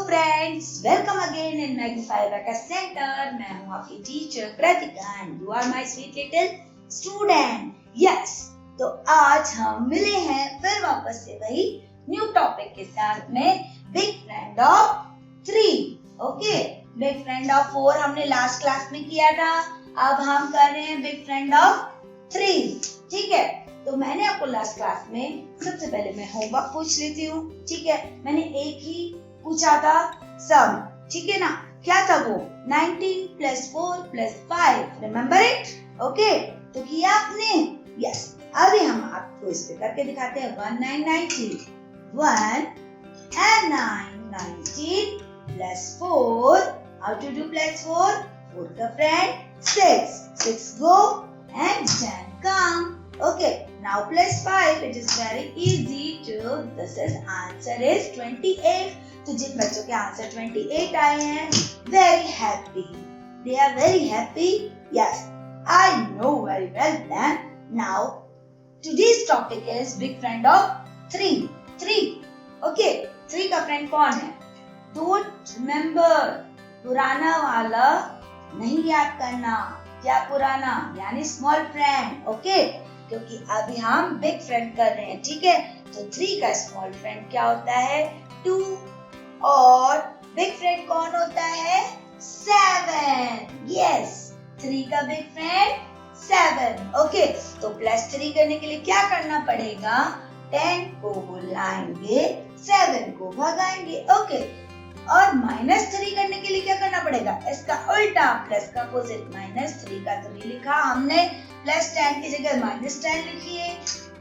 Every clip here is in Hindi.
Friends, welcome again in Magnify Backers centre. मैं हूँ आपकी teacher Kritika and you are my sweet little student. Yes, तो आज हम मिले हैं फिर वापस से वही न्यू टॉपिक के साथ में, big friend of 3। Okay, big friend of 4 हमने लास्ट क्लास में किया था। अब हम कर रहे हैं बिग फ्रेंड ऑफ 3। ठीक है, तो मैंने आपको लास्ट क्लास में सबसे पहले मैं होमवर्क पूछ लेती हूँ। ठीक है, मैंने एक ही पूछा था सम, ठीक है ना। क्या था वो? 19 + 4 + 5, रिमेम्बर इट? ओके, तो किया आपने? यस, अभी हम आपको इस पे करके दिखाते हैं। 1 9 19, 1 and 9 19 + 4, how to do +4? 4 का friend 6, 6 go and 10 come. Okay, now +5, it is very easy to, this is answer is 28. तो जिन बच्चों के आंसर 28 आए हैं, very happy, they are very happy. Yes, I know very well then. Now today's topic is big friend of 3. Okay, 3 का फ्रेंड कौन है? Don't remember, पुराना वाला नहीं याद करना। क्या पुराना? यानी स्मॉल फ्रेंड। ओके, क्योंकि अभी हम बिग फ्रेंड कर रहे हैं। ठीक है, तो 3 का स्मॉल फ्रेंड क्या होता है? 2। और बिग फ्रेंड कौन होता है? 7। यस, 3 का बिग फ्रेंड 7। ओके, तो +3 करने के लिए क्या करना पड़ेगा? 10 को बुलाएंगे, 7 को भगाएंगे। ओके, और -3 करने के लिए क्या करना पड़ेगा? इसका उल्टा, प्लस का अपोजिट। -3 का 3 लिखा हमने, +10 की जगह -10 लिखिए,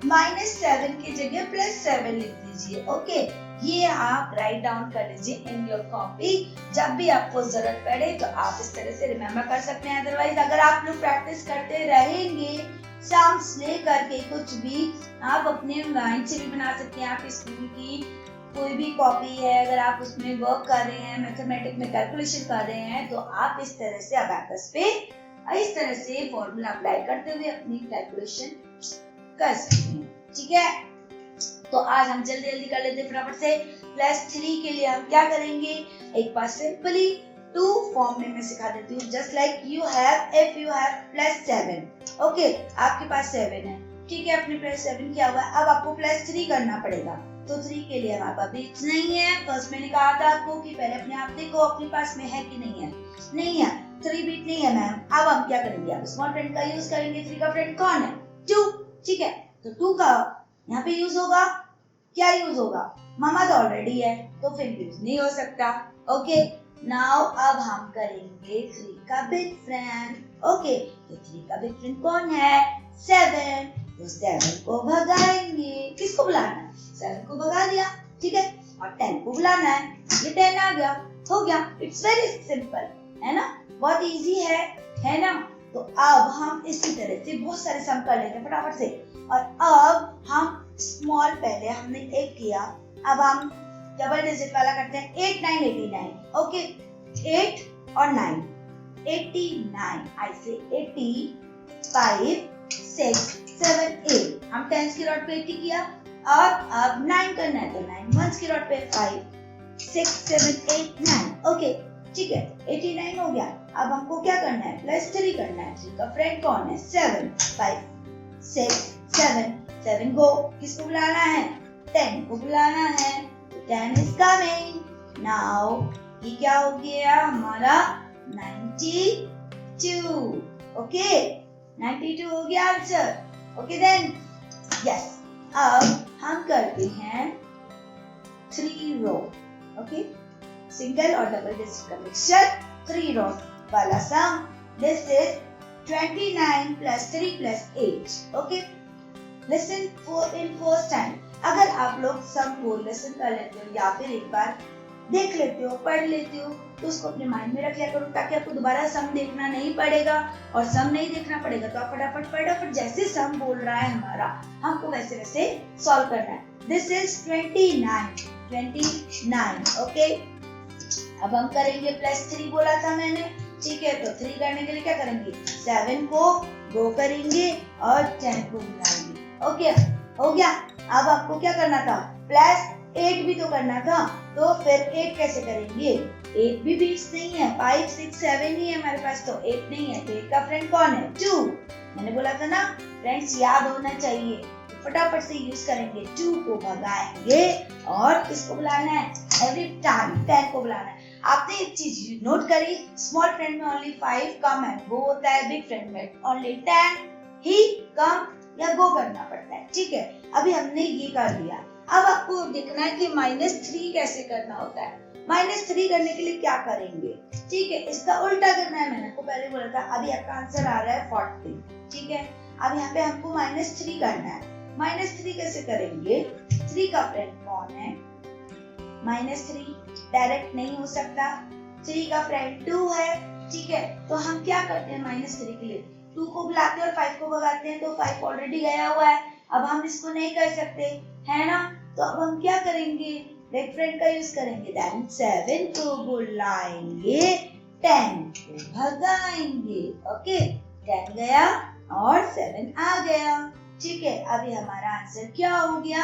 -7 की जगह +7 लिख दीजिए। ओके, ये आप राइट डाउन कर लीजिए इन योर कॉपी। जब भी आपको जरूरत पड़े तो आप इस तरह से रिमेम्बर कर सकते हैं। अदरवाइज अगर आप लोग प्रैक्टिस करते रहेंगे सम्स लेकर के, कुछ भी आप अपने माइंड से भी बना सकते हैं। आप स्कूल की कोई भी कॉपी है, अगर आप उसमें वर्क कर रहे हैं, मैथमेटिक्स में कैलकुलेशन कर रहे हैं, तो आप इस तरह से अबैकस पे इस तरह से फॉर्मूला अप्लाई करते हुए अपनी कैलकुलेशन कर सकते हैं। ठीक है, तो आज हम जल्दी जल्दी कर लेते हैं फटाफट से। +3 के लिए हम क्या करेंगे? एक बार सिंपली 2 फॉर्म में मैं सिखा देती हूँ। Just like you have, if you have +7। Okay, आपके पास 7 है। ठीक है, अपने +7 किया हुआ है। अब आपको +3 करना पड़ेगा। तो 3 के लिए हमारे पास बीट्स नहीं है। फर्स्ट मैंने कहा था आपको कि पहले अपने आप देखो अपने पास में है कि नहीं है। नहीं है, 3 बीट नहीं है मैम। अब हम क्या करेंगे? अब स्मॉल फ्रेंड का यूज करेंगे। 3 का फ्रेंड कौन है? 2। ठीक है, तो 2 का यहाँ पे यूज होगा। क्या यूज होगा? मामा तो ऑलरेडी है, तो फिर यूज नहीं हो सकता। ओके, नाउ अब हम करेंगे 3 का बिग फ्रेंड। ओके, तो 3 का बिग फ्रेंड कौन है? 7। तो 7 को भगाएंगे। किसको बुलाना है? 7 को भगा दिया। ठीक है, और 10 को बुलाना है। ये 10 आ गया, हो गया। इट्स वेरी सिंपल, है ना? बहुत इजी है ना? तो अब हम इसी तरह से बहुत सारे सम कर लेंगे फटाफट से। और अब हम स्मॉल, पहले हमने 1 किया, अब हम डबल डिजिट वाला करते हैं। 8 9 89। ओके, 8 और 9 89। आई से 80, 5 6 7 8। हम 10s की रॉड पे 80 किया, और अब 9 करना है तो 9 1s की रॉड पे 5 6 7 8 9। ओके, ठीक है, 89 हो गया। अब हमको क्या करना है? +3 करना है। 3 का फ्रेंड कौन है? 7। 5 6 7 7 गो। किसको बुलाना है? 10 को बुलाना है। 10 is coming. Now ये क्या हो गया हमारा? 92. ओके, 92 हो गया आंसर। ओके देन, यस, अब हम करते हैं 3 रो। ओके, सिंगल और डबल डिजिट का मिक्सचर, 3 रो वाला sum. This is 29 + 3 + 8। Okay, listen in first time. अगर आप लोग सम को लिसन कर लेते हो या फिर एक बार देख लेते हो, पढ़ लेते हो, तो उसको अपने माइंड में रख लिया करो, ताकि आपको दोबारा सम देखना नहीं पड़ेगा। और सम नहीं देखना पड़ेगा तो आप फटाफट जैसे सम बोल रहा है हमारा, हमको वैसे वैसे सॉल्व करना है। This is 29। ओके, अब हम करेंगे +3 बोला था मैंने। ठीक है, तो 3 करने के लिए क्या करेंगे? 7 को गो करेंगे और 10 को बुलाएंगे। ओके, हो गया। अब आपको क्या करना था? 8 भी तो करना था, तो फिर 8 कैसे करेंगे? 8 भी बीट्स नहीं है, 5 6 7 ही है हमारे पास, तो 8 नहीं है। तो 8 का फ्रेंड कौन है? 2। मैंने बोला था ना फ्रेंड्स याद होना चाहिए, तो फटाफट से यूज करेंगे। 2 को भगाएंगे और किसको बुलाना है? एवरी टाइम 10 को बुलाना है। आपने एक चीज नोट करी, स्मॉल फ्रेंड में ओनली 5 कम है, वो होता है बिग फ्रेंड में ओनली 10 ही कम या गो करना पड़ता है। ठीक है, अभी हमने ये कर दिया। अब आपको देखना है कि -3 कैसे करना होता है। -3 करने के लिए क्या करेंगे? ठीक है, इसका उल्टा करना है। मैंने आपको पहले बोला था। अभी आपका आंसर आ रहा है 40। ठीक है, अब यहाँ पे हमको -3 करना है। -3 कैसे करेंगे? 3 का फ्रेंड कौन है? -3 डायरेक्ट नहीं हो सकता। 3 का फ्रेंड 2 है। ठीक है, तो हम क्या करते हैं -3 के लिए? 2 को बुलाते हैं और 5 को भगाते हैं, तो 5 ऑलरेडी गया हुआ है। अब हम इसको नहीं कर सकते, है ना? तो अब हम क्या करेंगे? बिग फ्रेंड का यूज करेंगे। देन 7 को बुलाएंगे, 10 को भगाएंगे। ओके, 10 गया और 7 आ गया। ठीक है, अभी हमारा आंसर क्या हो गया?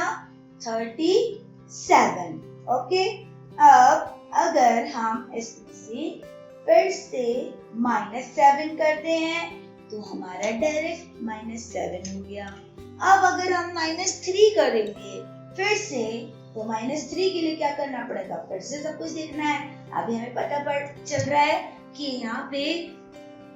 37। ओके, अब अगर हम इसमें से फिर से -7 करते हैं तो हमारा डायरेक्ट -7 हो गया। अब अगर हम -3 करेंगे फिर से, तो -3 के लिए क्या करना पड़ेगा? फिर से सब कुछ देखना है। अभी हमें पता चल रहा है कि यहाँ पे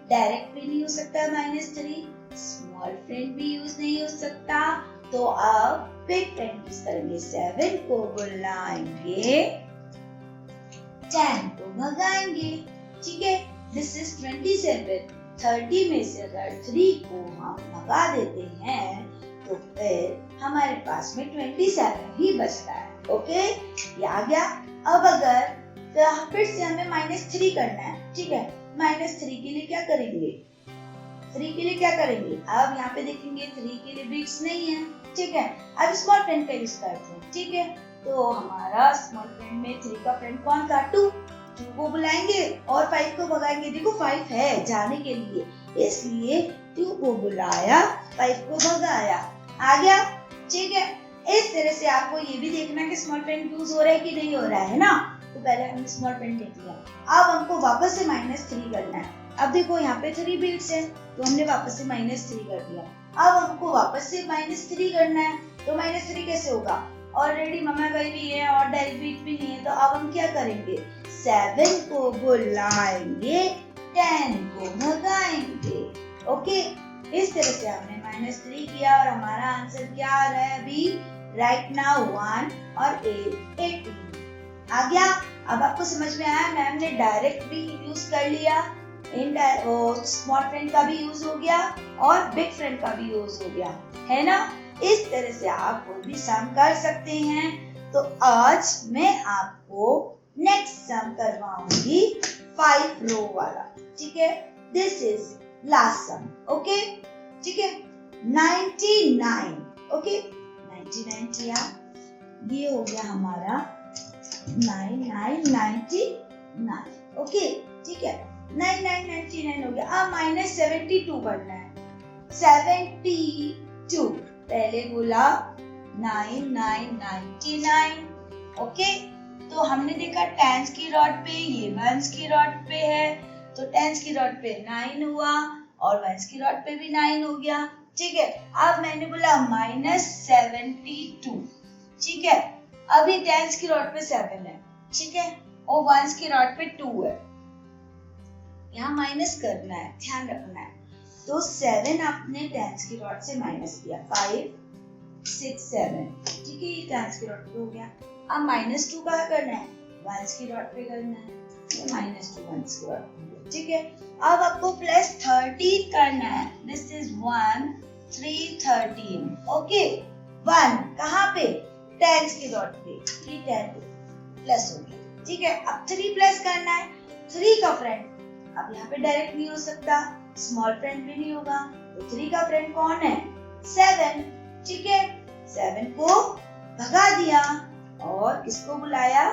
डायरेक्ट भी नहीं हो सकता -3, स्मॉल फ्रेंड भी यूज नहीं हो सकता, तो अब बिग फ्रेंड यूज करेंगे। 7 को बुलाएंगे, 10 को भगाएंगे। ठीक है, दिस इज 27। 30 में से अगर 3 को हम भगा देते हैं तो फिर हमारे पास में 27 ही बचता है। ओके, ये आ गया। अब अगर तो फिर से हमें -3 करना है। ठीक है, -3 के लिए क्या करेंगे? 3 के लिए क्या करेंगे? अब यहाँ पे देखेंगे 3 के लिए बिट्स नहीं है। ठीक है, अब स्मॉल फ्रेंड का यूज करते हैं। ठीक है, तो हमारा स्मॉल फ्रेंड में 3 का फ्रेंड कौन था? 2 को बुलाएंगे और 5 को भगाएंगे। देखो 5 है जाने के लिए, इसलिए 2 को बुलाया, 5 को भगाया, आ गया। ठीक है, इस तरह से आपको ये भी देखना है कि स्मॉल फ्रेंड यूज हो रहा है कि नहीं हो रहा है ना। तो पहले हमने स्मॉल फ्रेंड देख लिया, अब हमको वापस से -3 करना है। अब देखो यहाँ पे 3 बिट्स है, तो हमने वापस से -3 कर दिया। अब हमको वापस से -3 करना है, तो -3 कैसे होगा? ऑलरेडी मम्मा भाई भी है और डायरेक्ट बीट भी नहीं है, तो अब हम क्या करेंगे? 7 को बुलाएंगे, 10 को भगाएंगे। ओके, इस तरह से हमने -3 किया और हमारा आंसर क्या आ रहा है अभी? राइट नाउ 1 और 8 18 आ गया। अब आपको समझ में आया, मैम ने डायरेक्ट भी यूज कर लिया, स्मॉल फ्रेंड का भी यूज हो गया और बिग फ्रेंड का भी यूज हो गया, है ना? इस तरह से आप कोई भी सम कर सकते हैं। तो आज मैं आपको नेक्स्ट सम करवाऊंगी 5 रो वाला। ठीक है, this is last sum. Okay, ठीक है, 99। ओके, 99 किया, ये हो गया हमारा 9999। ओके, ठीक है, 9999 हो गया। अब -72 करना है। 72 पहले बोला 9999। ओके, तो हमने देखा टेंस की रॉड पे, ये वंस की रॉड पे है, तो टेंस की रॉड पे 9 हुआ और वंस की रॉड पे भी 9 हो गया। ठीक है, अब मैंने बोला -72। ठीक है, अभी टेंस की रॉड पे 7 है। ठीक है, और वंस की रॉड पे 2 है। यहाँ माइनस करना है, ध्यान रखना है। तो 7 आपने टेंस की रॉड से माइनस किया, 5 6 7। ठीक है, ये टेंस की रॉड पे हो गया। अब -2 कहाँ करना है? वंस की रॉड पे करना है, ये -2 वंस की रॉड पे। ठीक है, अब आपको +13 करना है। This is 1 3 13। ओके, 1 कहाँ पे? टेंस की रॉड पे, ये 10 प्लस हो गया। ठीक है, अब 3 प्लस करना है। 3 का फ्रेंड अब यहाँ पे डायरेक्ट नहीं हो सकता, स्मॉल फ्रेंड भी नहीं होगा, तो 3 का फ्रेंड कौन है? 7। ठीक है, 7 को भगा दिया और किसको बुलाया?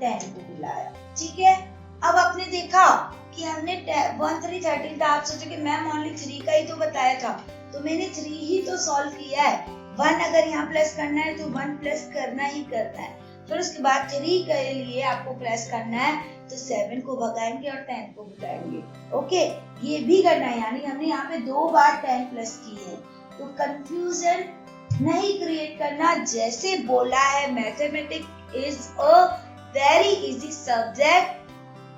10 को बुलाया। ठीक है, अब आपने देखा कि हमने 1 3 13 था। आप सोचो कि मैम ओनली 3 का ही तो बताया था, तो मैंने 3 ही तो सॉल्व किया है। 1 अगर यहाँ प्लस करना है तो 1 प्लस करना ही करना है। फिर उसके बाद 3 के लिए आपको प्लस करना है, तो 7 को भगाएंगे और 10 को भगाएंगे। ओके, ये भी करना है, यानी हमने यहाँ पे 2 बार 10 प्लस की है। तो कंफ्यूजन नहीं क्रिएट करना, जैसे बोला है mathematics is a very easy subject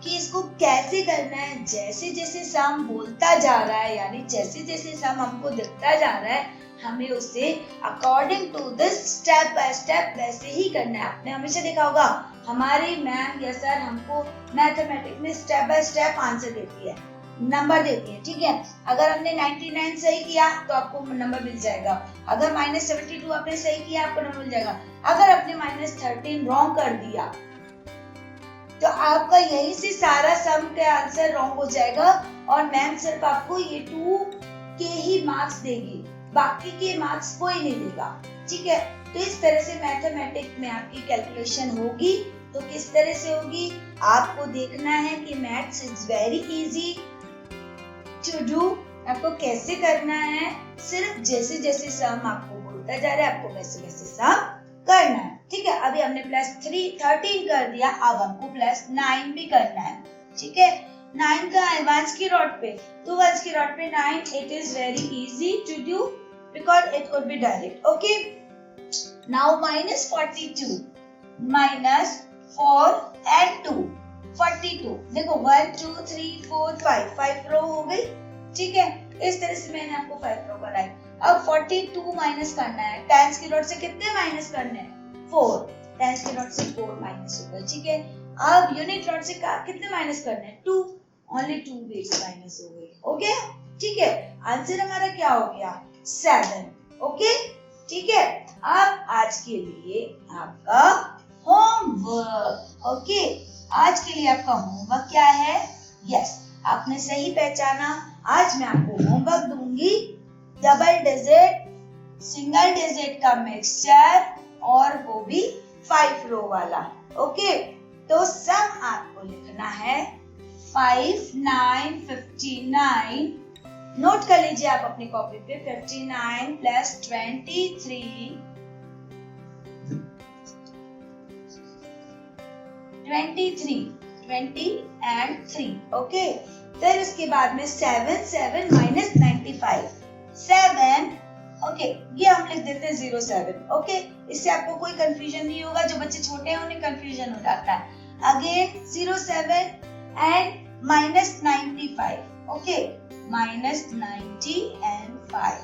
कि इसको कैसे करना है, जैसे जैसे सम बोलता जा रहा है, यानी जैसे जैसे सम हमको दिखता जा रहा है, हमें उसे according to this step by step वैसे ही करना है। आपने हमेशा देखा होगा हमारी मैम या सर हमको मैथमेटिक्स में स्टेप बाय स्टेप आंसर देती है, नंबर देती है, ठीक है। अगर हमने 99 सही किया तो आपको नंबर मिल जाएगा, अगर -72 आपने सही किया आपको नंबर मिल जाएगा, अगर आपने -13 रॉन्ग कर दिया तो आपका यही से सारा सम का आंसर रॉन्ग हो जाएगा और मैम सिर्फ आपको ये 2 के ही मार्क्स देगी, बाकी के मार्क्स कोई नहीं देगा, ठीक है। तो इस तरह से मैथमेटिक्स में आपकी कैलकुलेशन होगी। तो किस तरह से होगी आपको देखना है कि maths is very easy to do, आपको कैसे करना है, सिर्फ जैसे जैसे सम आपको बोलता जा रहा है आपको वैसे वैसे सम करना है, ठीक है। अभी हमने +13 कर दिया, अब हमको +9 भी करना है, ठीक है। 9 का है 1 की रॉड पे, तो 1 की रॉड पे 9, it is very easy to do because it could be direct. Okay, now -42 -4 and 2 42, देखो 1 2 3 4 5 रो हो गई, ठीक है। इस तरह से मैंने आपको 5 रो बनाई। अब 42 माइनस करना है, 10 की रॉड से कितने माइनस करने हैं 4, 10 की रॉड से 4 माइनस हो गए, ठीक है। अब यूनिट रॉड से कितने माइनस करने हैं 2, ओनली 2 बिट्स माइनस हो गए, ओके, ठीक है। आंसर हमारा क्या हो गया 7, ओके, ठीक है। अब आज के लिए आपका होमवर्क, ओके, आज के लिए आपका होमवर्क क्या है, यस आपने सही पहचाना। आज मैं आपको होमवर्क दूंगी डबल डिजिट सिंगल डिजिट का मिक्सचर और वो भी 5 रो वाला, ओके। तो सम आपको लिखना है 5 9 59, नोट कर लीजिए आप अपनी कॉपी पे, 59 प्लस 23 20 and 3, ओके। फिर उसके बाद में 7 माइनस 95 7, ओके, ये हम लिख देते हैं 07, ओके। इससे आपको कोई कंफ्यूजन नहीं होगा, जो बच्चे छोटे हैं उन्हें कंफ्यूजन हो जाता है। Again 07 and -95, okay, -90 and 5,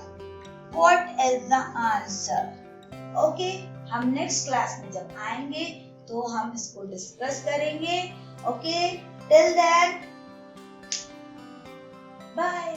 what is the answer, okay. हम नेक्स्ट क्लास में जब आएंगे तो हम इसको डिस्कस करेंगे, ओके। Till then bye.